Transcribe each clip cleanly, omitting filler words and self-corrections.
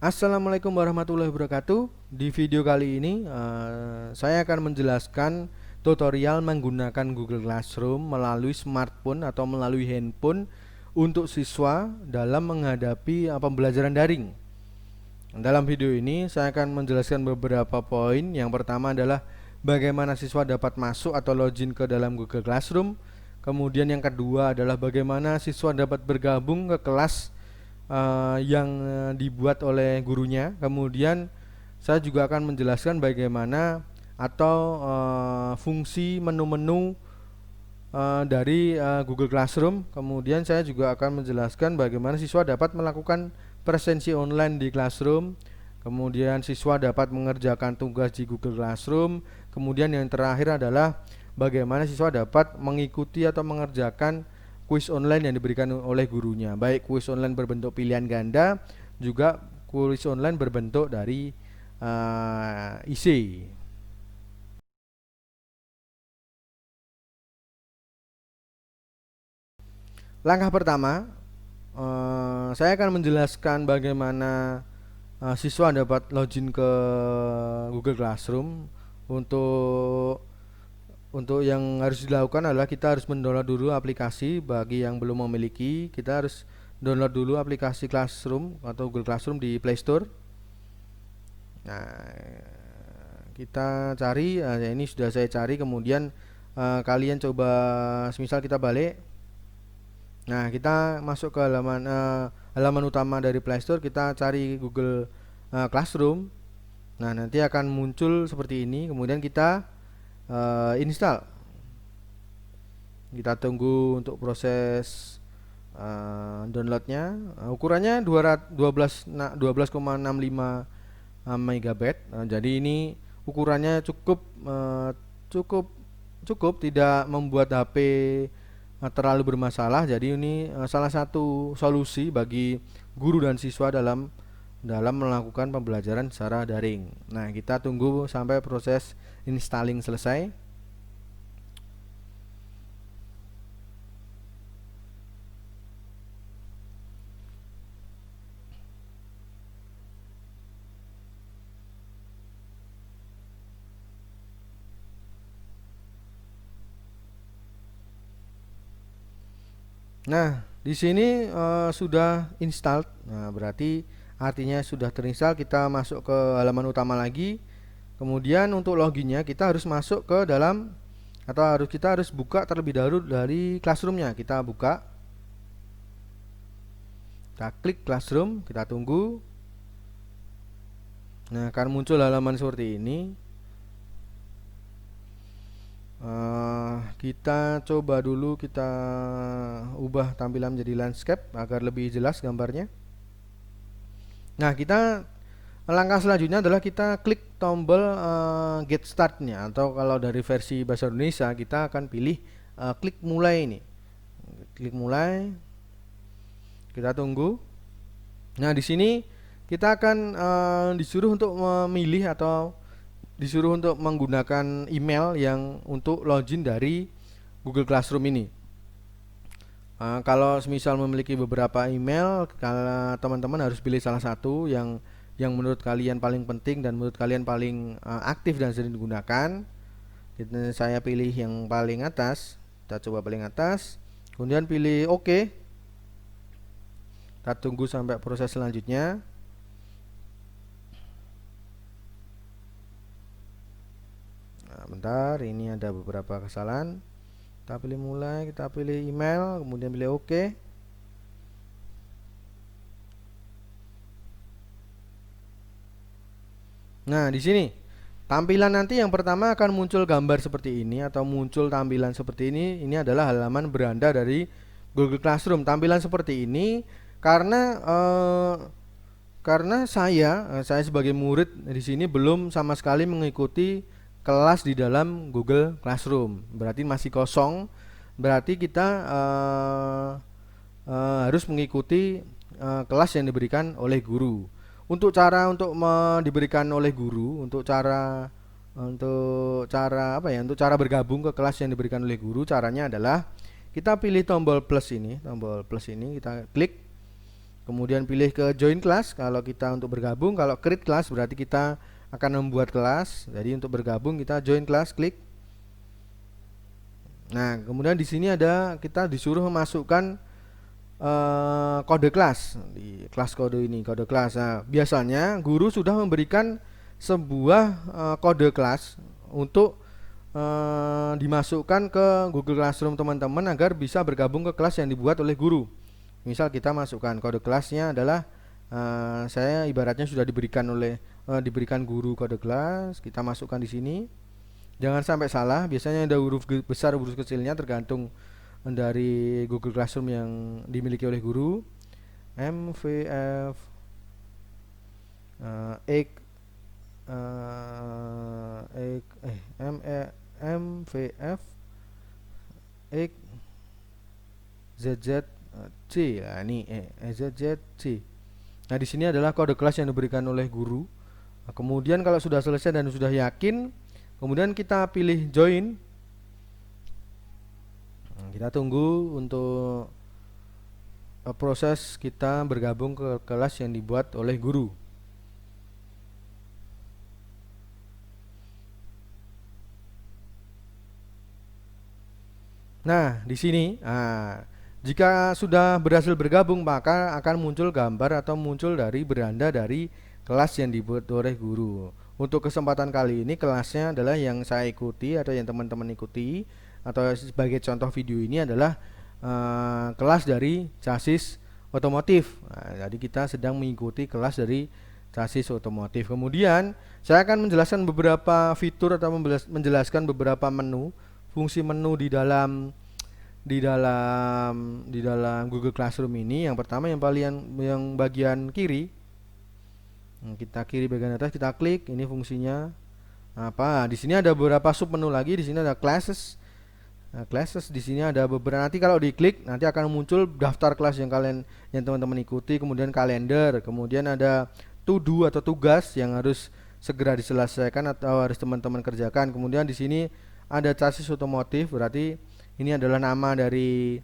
Assalamualaikum warahmatullahi wabarakatuh. Di video kali ini saya akan menjelaskan tutorial menggunakan Google Classroom melalui smartphone atau melalui handphone untuk siswa dalam menghadapi pembelajaran daring. Dalam video ini saya akan menjelaskan beberapa poin. Yang pertama adalah bagaimana siswa dapat masuk atau login ke dalam Google Classroom. Kemudian yang kedua adalah bagaimana siswa dapat bergabung ke kelas yang dibuat oleh gurunya. Kemudian saya juga akan menjelaskan bagaimana atau fungsi menu-menu dari Google Classroom. Kemudian saya juga akan menjelaskan bagaimana siswa dapat melakukan presensi online di Classroom. Kemudian siswa dapat mengerjakan tugas di Google Classroom. Kemudian yang terakhir adalah bagaimana siswa dapat mengikuti atau mengerjakan kuis online yang diberikan oleh gurunya, baik kuis online berbentuk pilihan ganda, juga kuis online berbentuk dari isi. Langkah pertama, saya akan menjelaskan bagaimana siswa dapat login ke Google Classroom. Untuk yang harus dilakukan adalah kita harus mendownload dulu aplikasi. Bagi yang belum memiliki, kita harus download dulu aplikasi Classroom atau Google Classroom di Play Store. Nah, kita cari, ini sudah saya cari. Kemudian kalian coba, semisal kita balik. Nah, kita masuk ke halaman utama dari Play Store. Kita cari Google Classroom. Nah, nanti akan muncul seperti ini. Kemudian kita install. Kita tunggu untuk proses downloadnya. Ukurannya 12,65 MB. Jadi ini ukurannya cukup tidak membuat HP terlalu bermasalah. Jadi ini salah satu solusi bagi guru dan siswa dalam melakukan pembelajaran secara daring. Nah, kita tunggu sampai proses installing selesai. Nah, di sini sudah install. Nah, berarti artinya sudah terinstall. Kita masuk ke halaman utama lagi. Kemudian untuk loginnya kita harus masuk ke dalam, atau kita harus buka terlebih dahulu dari Classroomnya. Kita buka, kita klik Classroom, kita tunggu. Nah, akan muncul halaman seperti ini. Kita coba dulu, kita ubah tampilan menjadi landscape agar lebih jelas gambarnya. Nah, langkah selanjutnya adalah kita klik tombol get startnya, atau kalau dari versi bahasa Indonesia kita akan pilih klik mulai ini. Klik mulai, kita tunggu. Nah, di sini kita akan disuruh untuk memilih atau disuruh untuk menggunakan email yang untuk login dari Google Classroom ini. Kalau semisal memiliki beberapa email, kalau teman-teman harus pilih salah satu yang menurut kalian paling penting dan menurut kalian paling aktif dan sering digunakan. Saya pilih yang paling atas. Kita coba paling atas, kemudian pilih OK. Kita tunggu sampai proses selanjutnya. Nah, bentar, ini ada beberapa kesalahan. Kita pilih mulai, kita pilih email, kemudian pilih OK. Nah, di sini tampilan nanti yang pertama akan muncul gambar seperti ini, atau muncul tampilan seperti ini. Ini adalah halaman beranda dari Google Classroom. Tampilan seperti ini karena saya sebagai murid di sini belum sama sekali mengikuti kelas di dalam Google Classroom. Berarti masih kosong. Berarti kita harus mengikuti kelas yang diberikan oleh guru. Untuk diberikan oleh guru, untuk cara bergabung ke kelas yang diberikan oleh guru, caranya adalah kita pilih tombol plus ini, kita klik. Kemudian pilih ke join class kalau kita untuk bergabung. Kalau create class berarti kita akan membuat kelas. Jadi untuk bergabung kita join class, klik. Nah, kemudian di sini ada kita disuruh memasukkan kode kelas di kelas kode ini, kode kelas. Nah, biasanya guru sudah memberikan sebuah kode kelas untuk dimasukkan ke Google Classroom teman-teman agar bisa bergabung ke kelas yang dibuat oleh guru. Misal kita masukkan kode kelasnya adalah saya ibaratnya sudah diberikan guru kode kelas, kita masukkan di sini. Jangan sampai salah, biasanya ada huruf besar, huruf kecilnya tergantung dari Google Classroom yang dimiliki oleh guru. MVF MVF X ZZC. Nah, ini ZZC. Nah, di sini adalah kode kelas yang diberikan oleh guru. Nah, kemudian kalau sudah selesai dan sudah yakin, kemudian kita pilih join. Kita tunggu untuk proses kita bergabung ke kelas yang dibuat oleh guru. Nah, di sini, jika sudah berhasil bergabung, maka akan muncul gambar atau muncul dari beranda dari kelas yang dibuat oleh guru. Untuk kesempatan kali ini kelasnya adalah yang saya ikuti atau yang teman-teman ikuti, atau sebagai contoh video ini adalah kelas dari chassis otomotif. Nah, jadi kita sedang mengikuti kelas dari chassis otomotif. Kemudian saya akan menjelaskan beberapa fitur atau menjelaskan beberapa menu, fungsi menu di dalam Google Classroom ini. Yang pertama yang bagian kiri. Kita kiri bagian atas kita klik, ini fungsinya apa? Di sini ada beberapa sub menu lagi. Di sini ada classes. Nah, classes di sini ada beberapa. Nanti kalau diklik nanti akan muncul daftar kelas yang teman-teman ikuti, kemudian kalender, kemudian ada to do atau tugas yang harus segera diselesaikan atau harus teman-teman kerjakan. Kemudian di sini ada chassis otomotif, berarti ini adalah nama dari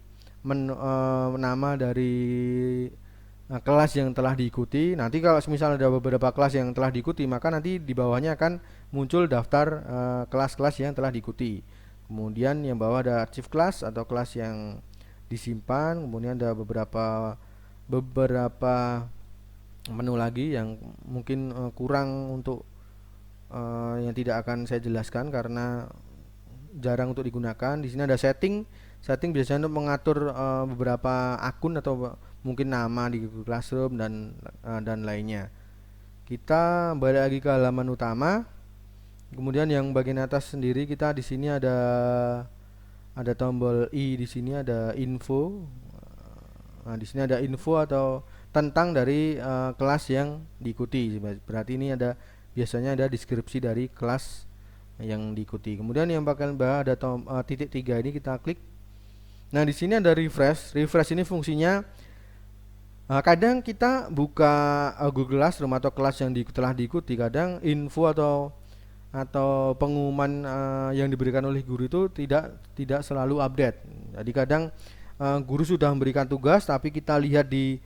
kelas yang telah diikuti. Nanti kalau misalnya ada beberapa kelas yang telah diikuti, maka nanti di bawahnya akan muncul daftar kelas-kelas yang telah diikuti. Kemudian yang bawah ada archive class atau kelas yang disimpan. Kemudian ada beberapa menu lagi yang mungkin kurang untuk yang tidak akan saya jelaskan karena jarang untuk digunakan. Di sini ada setting biasanya untuk mengatur beberapa akun atau mungkin nama di Google Classroom dan lainnya. Kita balik lagi ke halaman utama. Kemudian yang bagian atas sendiri kita di sini ada tombol i, di sini ada info. Nah, di sini ada info atau tentang dari kelas yang diikuti. Berarti ini biasanya ada deskripsi dari kelas yang diikuti. Kemudian yang bagian bawah ada titik 3 ini kita klik. Nah, di sini ada refresh. Refresh ini fungsinya kadang kita buka Google Classroom atau kelas yang telah diikuti, kadang info atau pengumuman yang diberikan oleh guru itu tidak selalu update. Jadi kadang guru sudah memberikan tugas tapi kita lihat di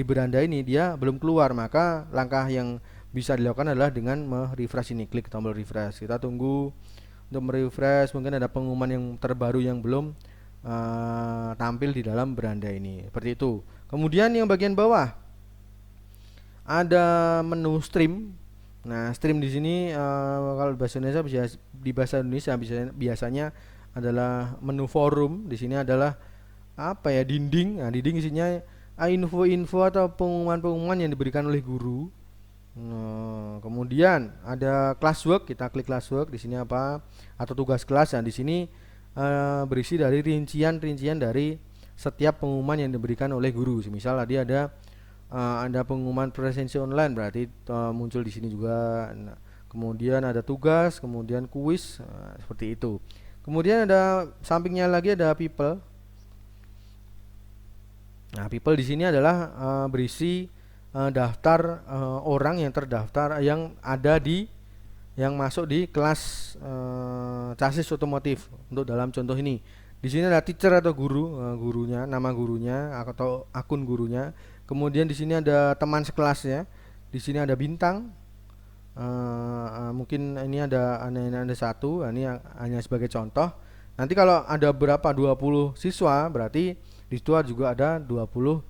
beranda ini dia belum keluar, maka langkah yang bisa dilakukan adalah dengan merefresh ini, klik tombol refresh. Kita tunggu untuk merefresh, mungkin ada pengumuman yang terbaru yang belum tampil di dalam beranda ini. Seperti itu. Kemudian yang bagian bawah ada menu stream. Nah, stream di sini kalau bahasa Indonesia biasanya adalah menu forum. Di sini adalah dinding. Nah, dinding isinya info-info atau pengumuman-pengumuman yang diberikan oleh guru. Nah, kemudian ada classwork, kita klik classwork. Di sini apa? Atau tugas kelas. Nah, di sini berisi dari rincian dari setiap pengumuman yang diberikan oleh guru. Misal tadi ada pengumuman presensi online, berarti muncul di sini juga. Nah, kemudian ada tugas, kemudian kuis, seperti itu. Kemudian ada sampingnya lagi ada people. Nah, people di sini adalah berisi daftar orang yang terdaftar yang masuk di kelas chassis otomotif. Untuk dalam contoh ini Di sini ada teacher atau guru, gurunya, nama gurunya atau akun gurunya. Kemudian di sini ada teman sekelasnya. Di sini ada bintang. Mungkin ini ada satu, ini hanya sebagai contoh. Nanti kalau ada berapa 20 siswa, berarti di situ juga ada 20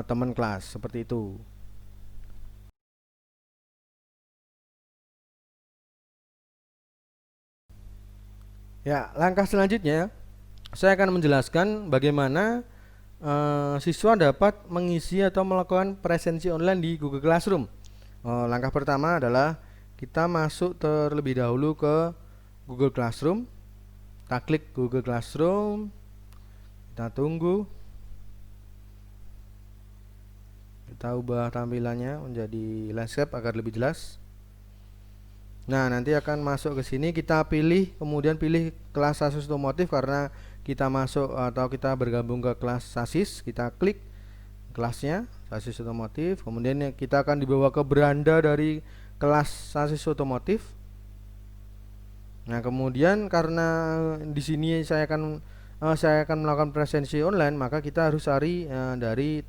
teman kelas, seperti itu. Ya, langkah selanjutnya saya akan menjelaskan bagaimana siswa dapat mengisi atau melakukan presensi online di Google Classroom. Langkah pertama adalah kita masuk terlebih dahulu ke Google Classroom. Kita klik Google Classroom, kita tunggu, kita ubah tampilannya menjadi landscape agar lebih jelas. Nah, nanti akan masuk ke sini, kita pilih, kemudian pilih kelas SASIS otomotif karena kita masuk atau kita bergabung ke kelas SASIS. Kita klik kelasnya SASIS otomotif, kemudian kita akan dibawa ke beranda dari kelas SASIS otomotif. Nah, kemudian karena di sini saya akan melakukan presensi online, maka kita harus cari dari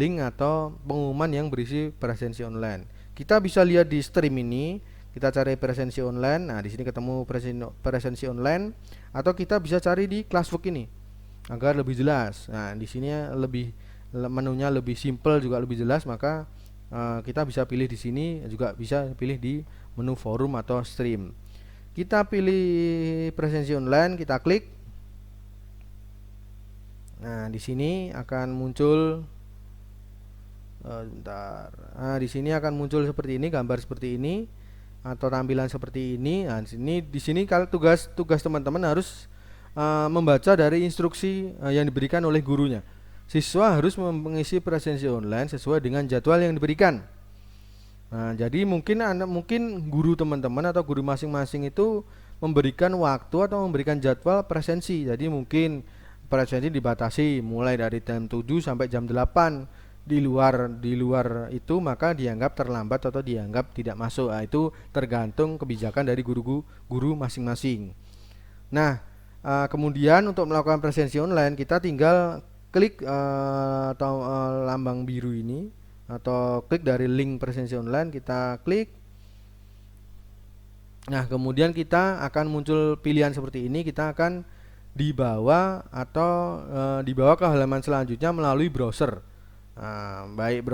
link atau pengumuman yang berisi presensi online. Kita bisa lihat di stream ini, kita cari presensi online. Nah, di sini ketemu presensi online, atau kita bisa cari di Classbook ini agar lebih jelas. Nah, di sini menunya lebih simple, juga lebih jelas, maka kita bisa pilih di sini, juga bisa pilih di menu forum atau stream. Kita pilih presensi online, kita klik. Nah, di sini akan muncul Nah, di sini akan muncul seperti ini, gambar seperti ini atau tampilan seperti ini. Nah, di sini kalau tugas teman-teman harus membaca dari instruksi yang diberikan oleh gurunya. Siswa harus mengisi presensi online sesuai dengan jadwal yang diberikan. Nah, jadi mungkin guru teman-teman atau guru masing-masing itu memberikan waktu atau memberikan jadwal presensi. Jadi mungkin presensi dibatasi mulai dari jam 7 sampai jam 8. Di luar itu maka dianggap terlambat atau dianggap tidak masuk. Nah, itu tergantung kebijakan dari guru masing-masing. Nah, kemudian untuk melakukan presensi online kita tinggal klik lambang biru ini, atau klik dari link presensi online, kita klik. Nah, kemudian kita akan muncul pilihan seperti ini. Kita akan dibawa ke halaman selanjutnya melalui browser. Baik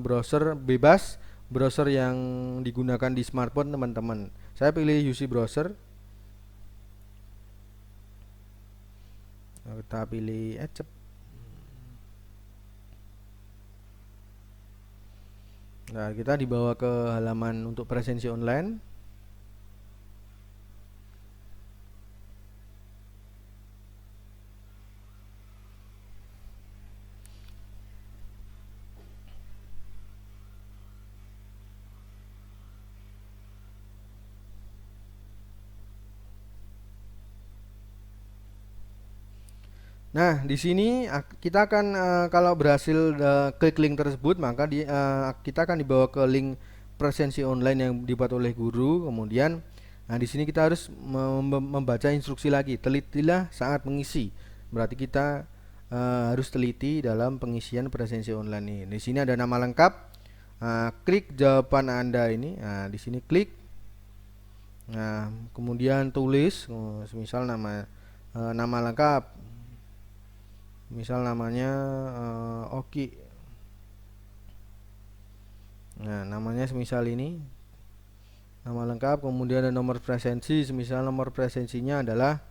browser bebas, browser yang digunakan di smartphone teman-teman. Saya pilih UC browser. Kita pilih Accept. Nah, kita dibawa ke halaman untuk presensi online. Nah, di sini kita akan kalau berhasil klik link tersebut, maka kita akan dibawa ke link presensi online yang dibuat oleh guru. Kemudian, nah di sini kita harus membaca instruksi lagi. Telitilah saat mengisi. Berarti kita harus teliti dalam pengisian presensi online ini. Di sini ada nama lengkap. Klik jawaban Anda ini. Nah, di sini klik. Nah, kemudian tulis, misal nama lengkap. Misal namanya Oki. Nah, namanya semisal ini, nama lengkap. Kemudian ada nomor presensi, semisal nomor presensinya adalah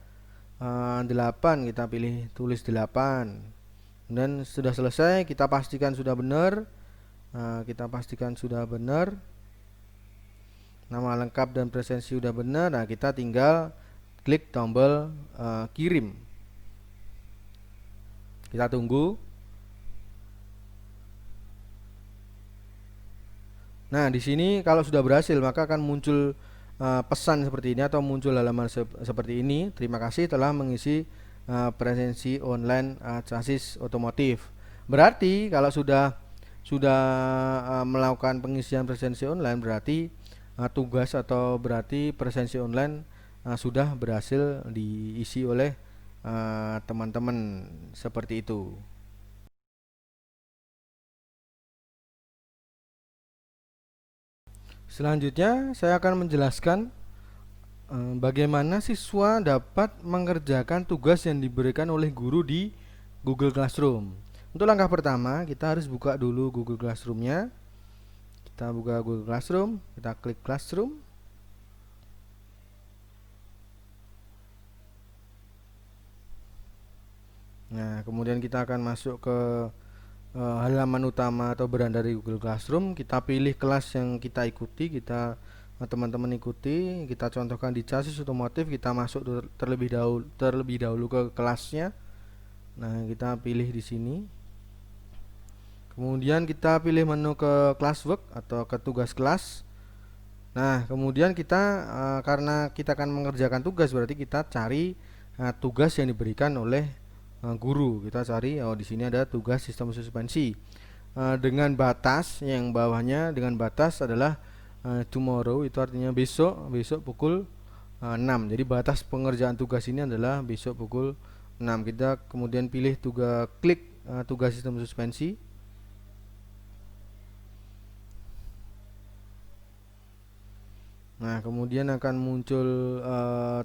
8, kita pilih tulis 8. Dan sudah selesai, kita pastikan sudah benar. Nama lengkap dan presensi sudah benar. Nah, kita tinggal klik tombol kirim. Kita tunggu. Nah, di sini kalau sudah berhasil maka akan muncul pesan seperti ini atau muncul halaman seperti ini. Terima kasih telah mengisi presensi online SASIS otomotif. Berarti kalau sudah melakukan pengisian presensi online, berarti tugas atau berarti presensi online sudah berhasil diisi oleh teman-teman seperti itu. Selanjutnya saya akan menjelaskan bagaimana siswa dapat mengerjakan tugas yang diberikan oleh guru di Google Classroom. Untuk langkah pertama, kita harus buka dulu Google Classroom-nya. Kita buka Google Classroom, kita klik Classroom. Nah, kemudian kita akan masuk ke halaman utama atau beranda dari Google Classroom. Kita pilih kelas yang kita ikuti, teman-teman ikuti. Kita contohkan di chassis otomotif, kita masuk terlebih dahulu ke kelasnya. Nah, kita pilih di sini. Kemudian kita pilih menu ke classwork atau ke tugas kelas. Nah, kemudian kita karena kita akan mengerjakan tugas, berarti kita cari tugas yang diberikan oleh guru. Kita cari, di sini ada tugas sistem suspensi dengan batas yang bawahnya, dengan batas adalah tomorrow, itu artinya besok pukul 6. Jadi batas pengerjaan tugas ini adalah besok pukul 6. Kita kemudian pilih klik tugas sistem suspensi. Nah, kemudian akan muncul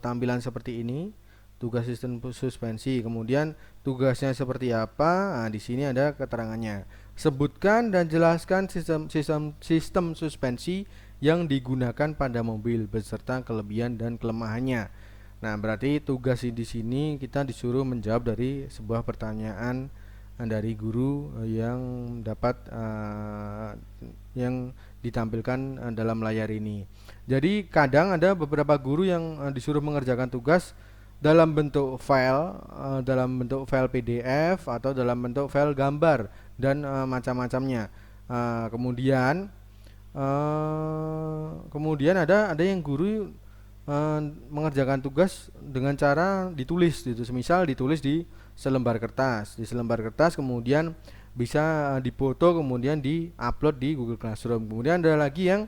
tampilan seperti ini, tugas sistem suspensi. Kemudian tugasnya seperti apa? Nah, di sini ada keterangannya. Sebutkan dan jelaskan sistem suspensi yang digunakan pada mobil beserta kelebihan dan kelemahannya. Nah, berarti tugas di sini kita disuruh menjawab dari sebuah pertanyaan dari guru yang dapat yang ditampilkan dalam layar ini. Jadi kadang ada beberapa guru yang disuruh mengerjakan tugas dalam bentuk file PDF atau dalam bentuk file gambar dan macam-macamnya. Kemudian ada yang guru mengerjakan tugas dengan cara ditulis gitu. Semisal ditulis di selembar kertas. Di selembar kertas kemudian bisa dipoto, kemudian di-upload di Google Classroom. Kemudian ada lagi yang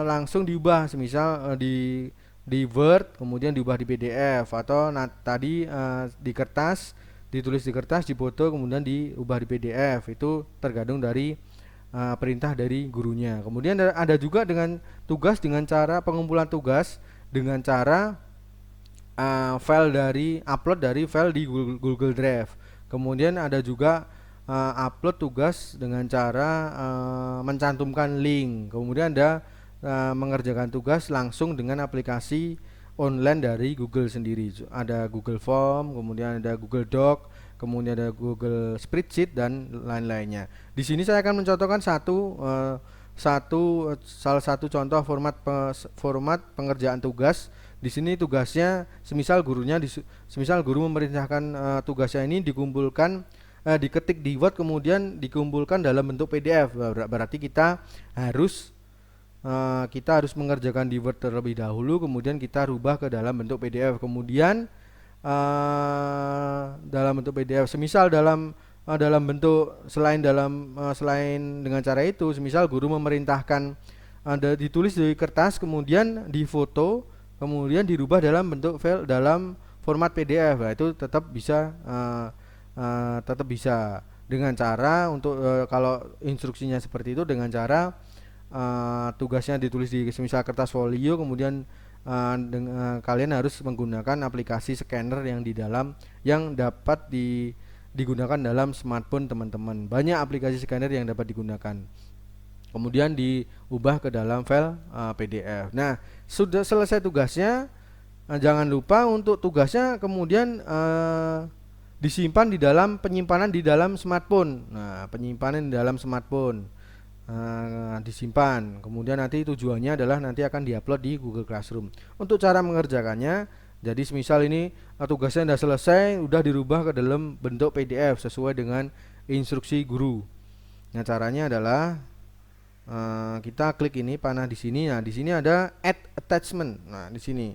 langsung diubah, semisal di Word kemudian diubah di PDF, atau tadi di kertas, ditulis di kertas, dipoto kemudian diubah di PDF. Itu tergantung dari perintah dari gurunya. Kemudian ada juga dengan tugas dengan cara pengumpulan tugas dengan cara upload dari file di Google Drive. Kemudian ada juga upload tugas dengan cara mencantumkan link. Kemudian ada mengerjakan tugas langsung dengan aplikasi online dari Google sendiri. Ada Google Form, kemudian ada Google Doc, kemudian ada Google Spreadsheet dan lain-lainnya. Di sini saya akan mencontohkan salah satu contoh format pengerjaan tugas. Di sini tugasnya semisal guru memerintahkan tugasnya ini diketik di Word kemudian dikumpulkan dalam bentuk PDF. Berarti kita harus mengerjakan di Word terlebih dahulu, kemudian kita rubah ke dalam bentuk PDF. Kemudian dalam bentuk PDF, semisal dalam bentuk selain dengan cara itu, semisal guru memerintahkan ditulis di kertas kemudian difoto kemudian dirubah dalam bentuk file dalam format PDF. Nah, itu tetap bisa dengan cara kalau instruksinya seperti itu, dengan cara tugasnya ditulis di semisal kertas folio, kemudian kalian harus menggunakan aplikasi scanner yang dapat digunakan dalam smartphone teman-teman. Banyak aplikasi scanner yang dapat digunakan. Kemudian diubah ke dalam file PDF. Nah, sudah selesai tugasnya, jangan lupa untuk tugasnya kemudian disimpan penyimpanan di dalam smartphone. Nah, penyimpanan di dalam smartphone disimpan. Kemudian nanti tujuannya adalah nanti akan diupload di Google Classroom. Untuk cara mengerjakannya, jadi semisal ini tugasnya sudah selesai, sudah dirubah ke dalam bentuk PDF sesuai dengan instruksi guru. Nah, caranya adalah kita klik ini panah di sini. Nah, di sini ada Add Attachment. Nah, di sini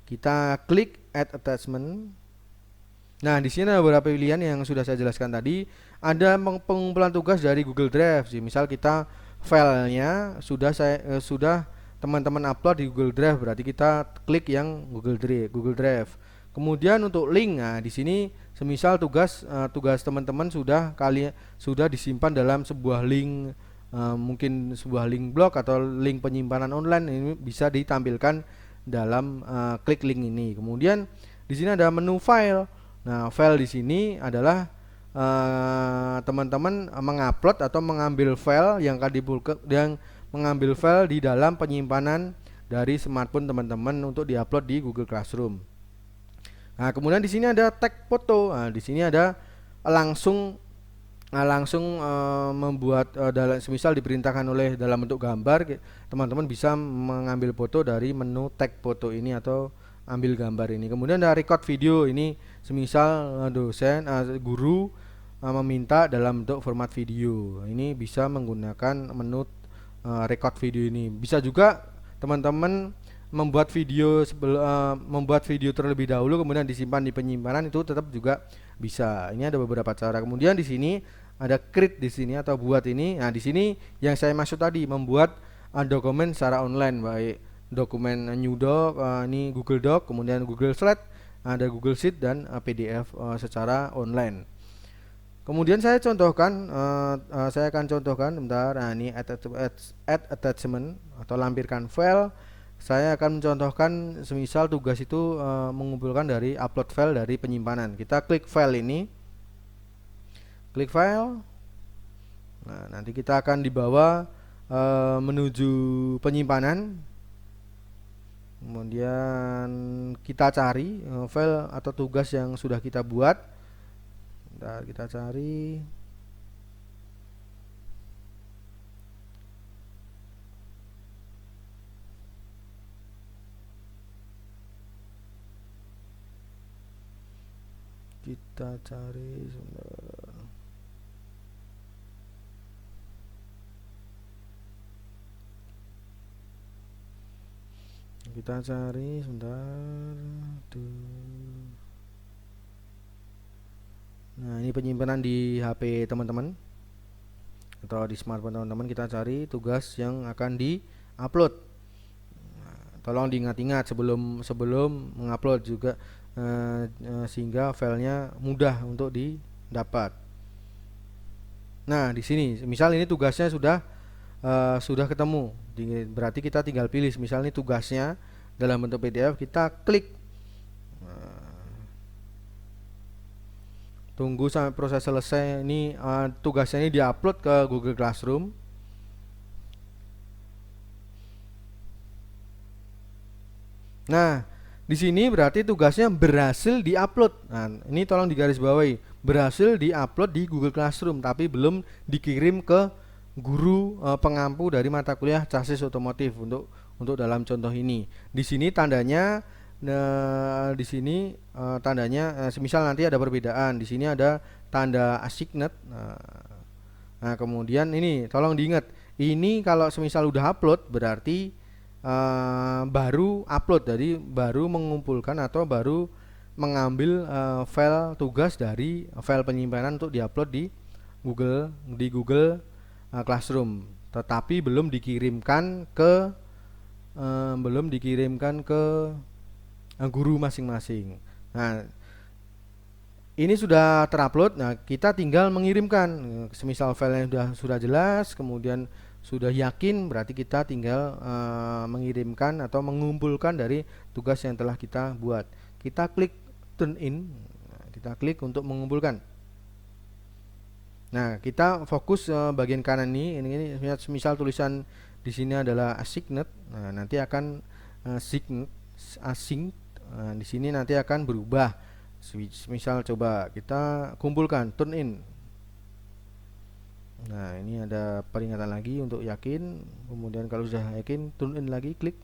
kita klik Add Attachment. Nah, di sini ada beberapa pilihan yang sudah saya jelaskan tadi. Ada pengumpulan tugas dari Google Drive. Misal kita filenya sudah teman-teman upload di Google Drive, berarti kita klik yang Google Drive. Kemudian untuk link, nah di sini semisal tugas teman-teman sudah disimpan dalam sebuah link, mungkin sebuah link blog atau link penyimpanan online, ini bisa ditampilkan dalam klik link ini. Kemudian di sini ada menu file. Nah, file di sini adalah teman-teman mengupload atau mengambil file yang mengambil file di dalam penyimpanan dari smartphone teman-teman untuk diupload di Google Classroom. Nah, kemudian di sini ada tag foto. Nah, di sini ada langsung membuat semisal diperintahkan oleh dalam bentuk gambar, teman-teman bisa mengambil foto dari menu tag foto ini atau ambil gambar ini. Kemudian ada record video, ini semisal guru meminta dalam bentuk format video, ini bisa menggunakan menu record video ini. Bisa juga teman-teman membuat video terlebih dahulu kemudian disimpan di penyimpanan, itu tetap juga bisa. Ini ada beberapa cara. Kemudian di sini ada create di sini atau buat ini. Nah, di sini yang saya maksud tadi membuat dokumen secara online, baik dokumen new doc, ini Google Doc, kemudian Google Slide, ada Google Sheet dan PDF secara online. Kemudian saya akan contohkan bentar. Nah, ini add attachment atau lampirkan file. Saya akan mencontohkan semisal tugas itu mengumpulkan dari upload file dari penyimpanan. Kita klik file ini, klik file. Nah, nanti kita akan dibawa menuju penyimpanan. Kemudian kita cari file atau tugas yang sudah kita buat. Bentar, kita cari. Sebentar. Kita cari sebentar. Nah, ini penyimpanan di HP teman-teman atau di smartphone teman-teman. Kita cari tugas yang akan di-upload. Nah, tolong diingat-ingat sebelum mengupload juga, sehingga filenya mudah untuk didapat. Nah, di sini misal ini tugasnya sudah ketemu, berarti kita tinggal pilih. Misalnya ini tugasnya dalam bentuk PDF, kita klik. Tunggu sampai proses selesai. Ini tugasnya ini diupload ke Google Classroom. Nah, di sini berarti tugasnya berhasil diupload. Nah, ini tolong digarisbawahi, berhasil diupload di Google Classroom, tapi belum dikirim ke guru pengampu dari mata kuliah chassis otomotif untuk dalam contoh ini. Di sini tandanya. Nah, di sini tandanya semisal nanti ada perbedaan. Di sini ada tanda assigned. Nah, kemudian ini tolong diingat, ini kalau semisal udah upload berarti baru upload, jadi baru mengumpulkan atau baru mengambil file tugas dari file penyimpanan untuk diupload di Google Classroom, tetapi belum dikirimkan ke guru masing-masing. Nah, ini sudah terupload. Nah, kita tinggal mengirimkan. Semisal filenya sudah jelas, kemudian sudah yakin, berarti kita tinggal mengirimkan atau mengumpulkan dari tugas yang telah kita buat. Kita klik turn in. Nah, kita klik untuk mengumpulkan. Nah, kita fokus bagian kanan ini misal tulisan di sini adalah assigned. Nah, nanti akan async. Nah, di sini nanti akan berubah. Misal coba kita kumpulkan turn in. Nah, ini ada peringatan lagi untuk yakin. Kemudian kalau sudah yakin, turn in lagi, klik.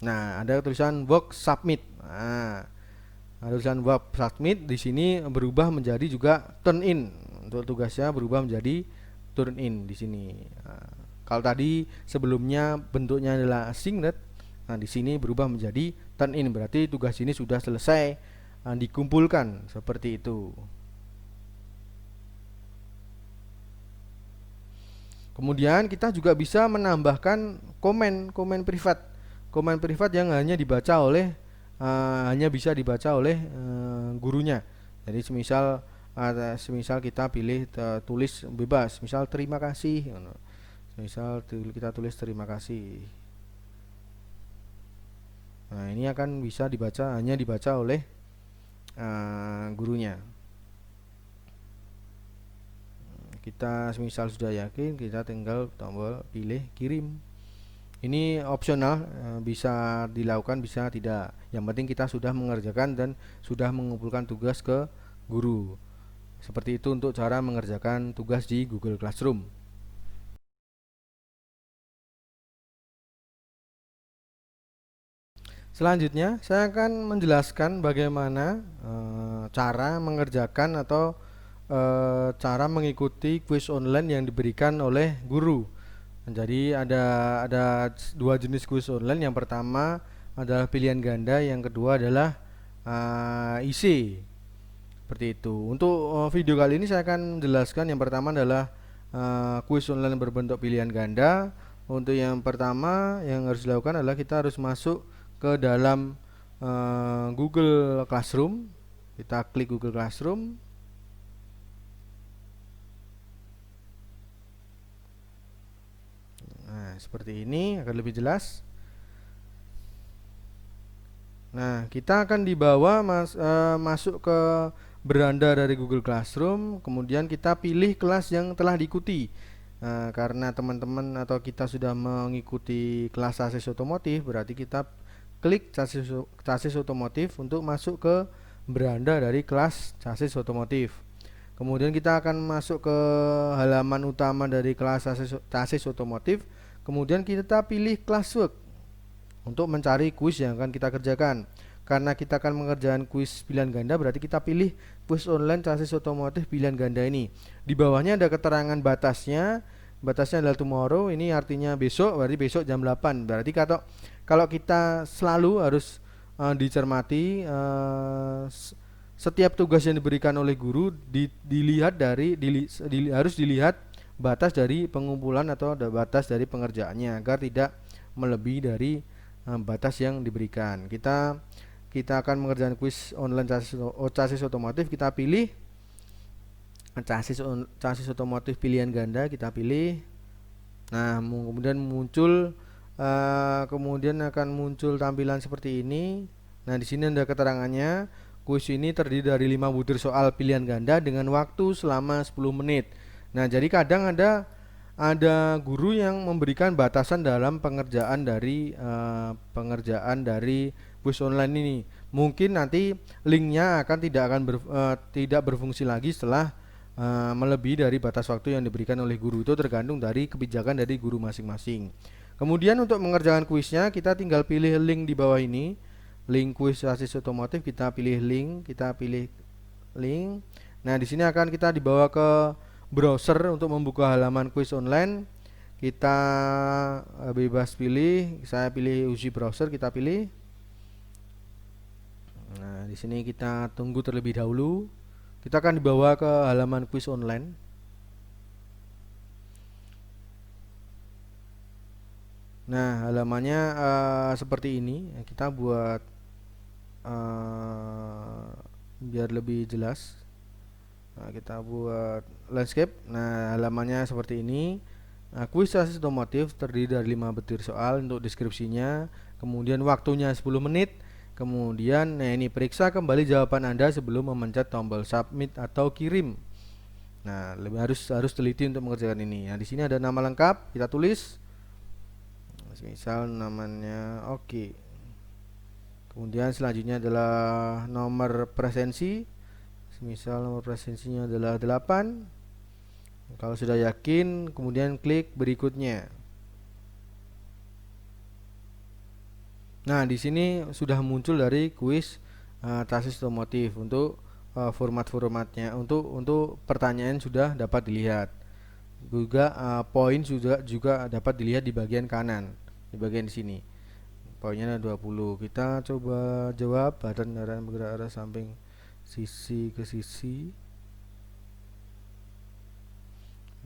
Nah, ada tulisan work submit. Nah, ada tulisan work submit, di sini berubah menjadi juga turn in. Untuk tugasnya berubah menjadi turn in di sini. Nah, kalau tadi sebelumnya bentuknya adalah assigned, nah di sini berubah menjadi turn in, berarti tugas ini sudah selesai dikumpulkan, seperti itu. Kemudian kita juga bisa menambahkan komen privat. Komen privat yang hanya bisa dibaca oleh gurunya. Jadi semisal kita pilih tulis bebas, misal terima kasih. Misal kita tulis terima kasih. Nah, ini akan bisa hanya dibaca oleh gurunya. Kita misal sudah yakin, kita tinggal tombol pilih kirim. Ini opsional, bisa dilakukan bisa tidak. Yang penting kita sudah mengerjakan dan sudah mengumpulkan tugas ke guru. Seperti itu untuk cara mengerjakan tugas di Google Classroom. Selanjutnya, saya akan menjelaskan bagaimana cara mengerjakan atau cara mengikuti kuis online yang diberikan oleh guru. Jadi ada dua jenis kuis online. Yang pertama adalah pilihan ganda, yang kedua adalah IC. Seperti itu. Untuk video kali ini saya akan menjelaskan yang pertama adalah kuis online berbentuk pilihan ganda. Untuk yang pertama yang harus dilakukan adalah kita harus masuk ke dalam Google Classroom. Kita klik Google Classroom. Nah, seperti ini akan lebih jelas. Nah, kita akan dibawa masuk ke beranda dari Google Classroom. Kemudian kita pilih kelas yang telah diikuti. Karena teman-teman atau kita sudah mengikuti kelas chassis otomotif, berarti kita klik chassis otomotif untuk masuk ke beranda dari kelas chassis otomotif. Kemudian kita akan masuk ke halaman utama dari kelas chassis otomotif. Kemudian kita pilih classwork untuk mencari kuis yang akan kita kerjakan. Karena kita akan mengerjakan kuis pilihan ganda, berarti kita pilih kuis online chassis otomotif pilihan ganda ini. Di bawahnya ada keterangan batasnya. Batasnya adalah tomorrow, ini artinya besok, berarti besok jam 8. Berarti kalau kita selalu harus dicermati setiap tugas yang diberikan oleh guru harus dilihat batas dari pengumpulan atau batas dari pengerjaannya agar tidak melebihi dari batas yang diberikan. Kita akan mengerjakan kuis online chassis otomotif. Kita pilih chassis otomotif pilihan ganda, kita pilih. Nah, kemudian akan muncul tampilan seperti ini. Nah, di sini ada keterangannya. Kuis ini terdiri dari 5 butir soal pilihan ganda dengan waktu selama 10 menit. Nah, jadi kadang ada guru yang memberikan batasan dalam pengerjaan dari kuis online ini. Mungkin nanti linknya tidak berfungsi lagi setelah melebihi dari batas waktu yang diberikan oleh guru. Itu tergantung dari kebijakan dari guru masing-masing. Kemudian untuk mengerjakan kuisnya, kita tinggal pilih link di bawah ini, link kuis chassis otomotif. Kita pilih link. Nah, di sini akan kita dibawa ke browser untuk membuka halaman kuis online. Kita bebas pilih. Saya pilih uji browser. Kita pilih. Nah, di sini kita tunggu terlebih dahulu. Kita akan dibawa ke halaman kuis online. Nah, halamannya seperti ini. Kita buat biar lebih jelas. Nah, kita buat landscape. Nah, halamannya seperti ini. Nah, kuis chassis otomotif terdiri dari 5 butir soal untuk deskripsinya. Kemudian waktunya 10 menit. Kemudian, nah ini periksa kembali jawaban Anda sebelum memencet tombol submit atau kirim. Nah, harus teliti untuk mengerjakan ini. Nah, di sini ada nama lengkap, kita tulis. Misal namanya oke. Kemudian selanjutnya adalah nomor presensi. Misal nomor presensinya adalah 8. Kalau sudah yakin, kemudian klik berikutnya. Nah, di sini sudah muncul dari kuis chassis otomotif untuk formatnya. Untuk pertanyaan sudah dapat dilihat. Juga poin juga dapat dilihat di bagian kanan, di bagian sini. Poinnya ada 20. Kita coba jawab. Badan kendaraan bergerak arah samping sisi ke sisi.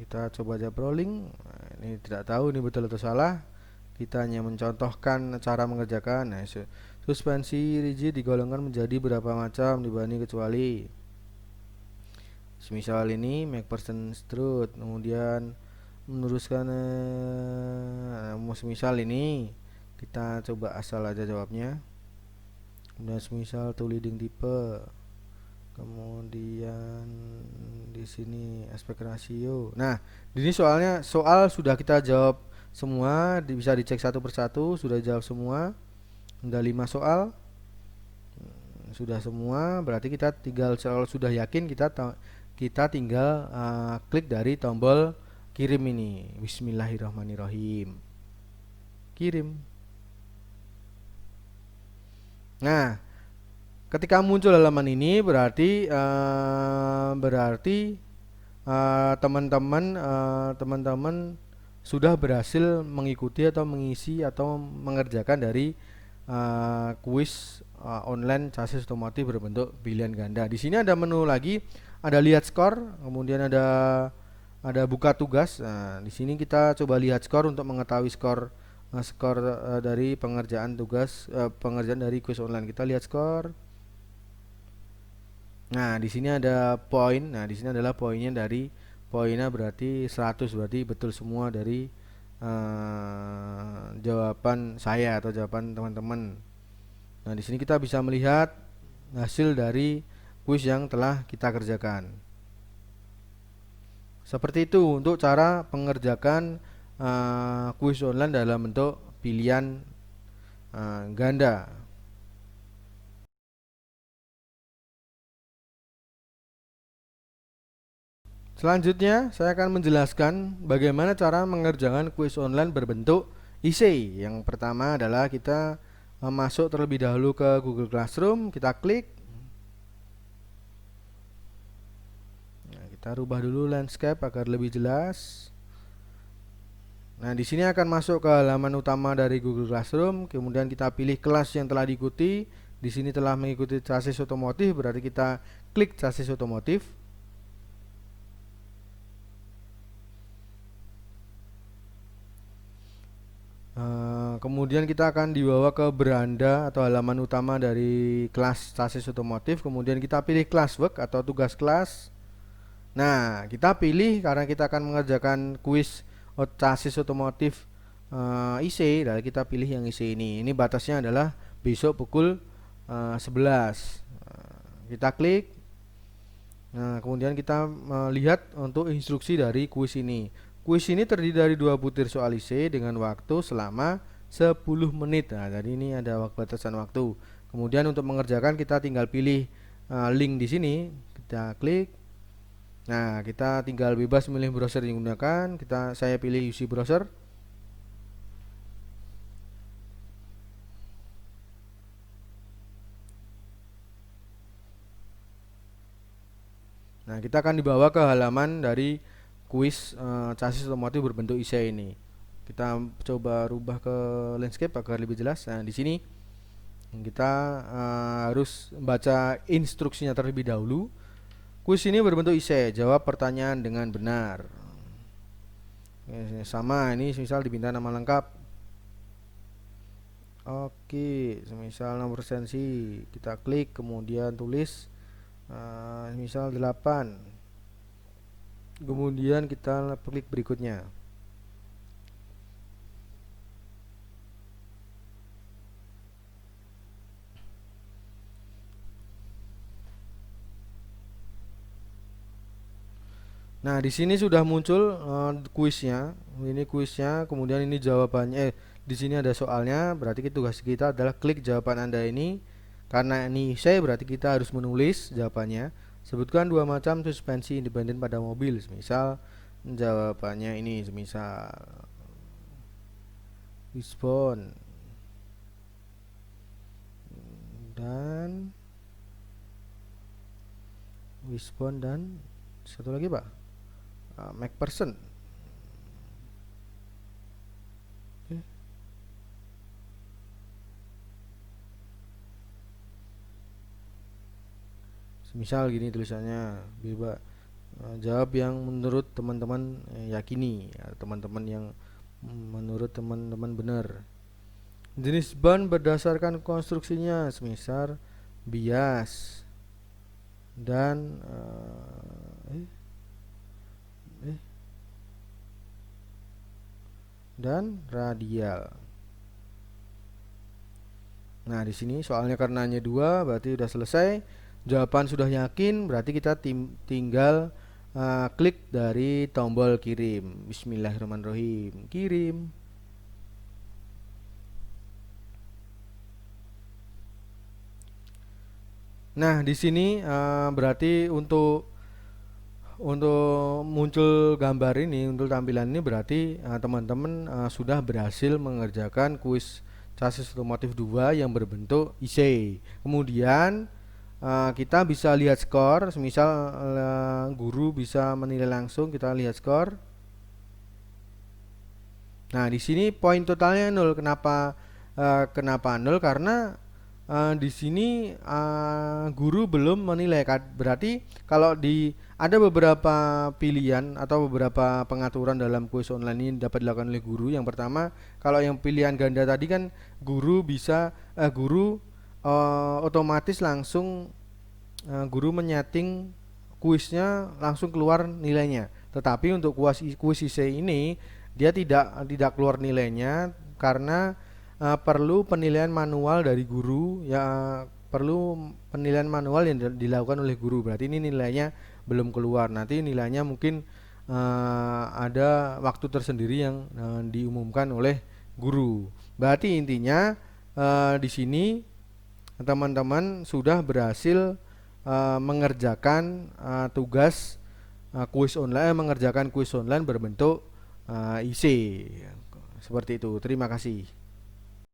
Kita coba aja browsing. Nah, ini tidak tahu ini betul atau salah. Kita hanya mencontohkan cara mengerjakan. Nah, suspensi rigid digolongkan menjadi berapa macam dibanding kecuali. Semisal ini McPherson Strut, kemudian meneruskan semisal ini kita coba asal aja jawabnya. Kemudian semisal to leading type. Kemudian di sini aspek rasio. Nah, di sini soal sudah kita jawab semua, bisa dicek satu persatu, sudah jawab semua. Ada 5 soal. Sudah semua, berarti kita tinggal kalau sudah yakin kita tinggal klik dari tombol kirim ini. Bismillahirrahmanirrahim. Kirim. Nah, ketika muncul halaman ini berarti teman-teman sudah berhasil mengikuti atau mengisi atau mengerjakan dari kuis online chassis otomotif berbentuk pilihan ganda. Di sini ada menu lagi, ada lihat skor, kemudian ada buka tugas. Nah, di sini kita coba lihat skor untuk mengetahui skor dari pengerjaan pengerjaan dari kuis online. Kita lihat skor. Nah, di sini ada poin. Nah, di sini adalah poinnya berarti 100, berarti betul semua dari jawaban saya atau jawaban teman-teman. Nah, di sini kita bisa melihat hasil dari kuis yang telah kita kerjakan. Seperti itu untuk cara pengerjakan kuis online dalam bentuk pilihan ganda. Selanjutnya, saya akan menjelaskan bagaimana cara mengerjakan kuis online berbentuk essay. Yang pertama adalah kita masuk terlebih dahulu ke Google Classroom, kita klik. Nah, kita rubah dulu landscape agar lebih jelas. Nah, di sini akan masuk ke halaman utama dari Google Classroom, kemudian kita pilih kelas yang telah diikuti. Di sini telah mengikuti chassis otomotif, berarti kita klik chassis otomotif. Kemudian kita akan dibawa ke beranda atau halaman utama dari kelas chassis otomotif. Kemudian kita pilih classwork atau tugas kelas. Nah, kita pilih karena kita akan mengerjakan kuis chassis otomotif IC. Lalu kita pilih yang IC ini. Ini batasnya adalah besok pukul 11. Kita klik. Nah, kemudian kita lihat untuk instruksi dari kuis ini. Kuis ini terdiri dari 2 butir soal IC dengan waktu selama 10 menit. Nah, jadi ini ada batasan waktu. Kemudian untuk mengerjakan kita tinggal pilih link di sini, kita klik. Nah, kita tinggal bebas memilih browser yang digunakan. Saya pilih UC browser. Nah, kita akan dibawa ke halaman dari kuis chassis otomotif berbentuk IC ini. Kita coba rubah ke landscape agar lebih jelas. Nah, di sini kita harus baca instruksinya terlebih dahulu. Kuis ini berbentuk IC, jawab pertanyaan dengan benar. Sama, ini misal dipinta nama lengkap. Oke, semisal nomor sensi, kita klik kemudian tulis misal 8. Kemudian kita klik berikutnya. Nah, di sini sudah muncul kuisnya. Ini kuisnya, kemudian ini jawabannya. Di sini ada soalnya, berarti tugas kita adalah klik jawaban Anda ini. Karena ini saya berarti kita harus menulis jawabannya. Sebutkan 2 macam suspensi independen pada mobil. Misal jawabannya ini, semisal wishbone dan satu lagi Pak, McPherson. Misal gini tulisannya, bebas Jawab yang menurut teman-teman yakini, ya, teman-teman yang menurut teman-teman benar. Jenis ban berdasarkan konstruksinya, semisal bias dan radial. Nah, di sini soalnya karena hanya dua, berarti sudah selesai. Jawaban sudah yakin, berarti kita tinggal klik dari tombol kirim. Bismillahirrahmanirrahim. Kirim. Nah, di sini berarti untuk muncul gambar ini, untuk tampilan ini berarti teman-teman sudah berhasil mengerjakan kuis chassis otomotif 2 yang berbentuk IC. Kemudian kita bisa lihat skor, semisal guru bisa menilai langsung, kita lihat skor. Nah, di sini poin totalnya 0. Kenapa 0? Karena di sini guru belum menilai. Berarti kalau ada beberapa pilihan atau beberapa pengaturan dalam kuis online ini dapat dilakukan oleh guru. Yang pertama, kalau yang pilihan ganda tadi kan guru otomatis langsung guru menyeting kuisnya langsung keluar nilainya. Tetapi untuk kuis IC ini dia tidak keluar nilainya karena perlu penilaian manual dari guru, ya, perlu penilaian manual yang dilakukan oleh guru. Berarti ini nilainya belum keluar. Nanti nilainya mungkin ada waktu tersendiri yang diumumkan oleh guru. Berarti intinya di sini teman-teman sudah berhasil mengerjakan tugas mengerjakan kuis online berbentuk IC. Seperti itu. Terima kasih.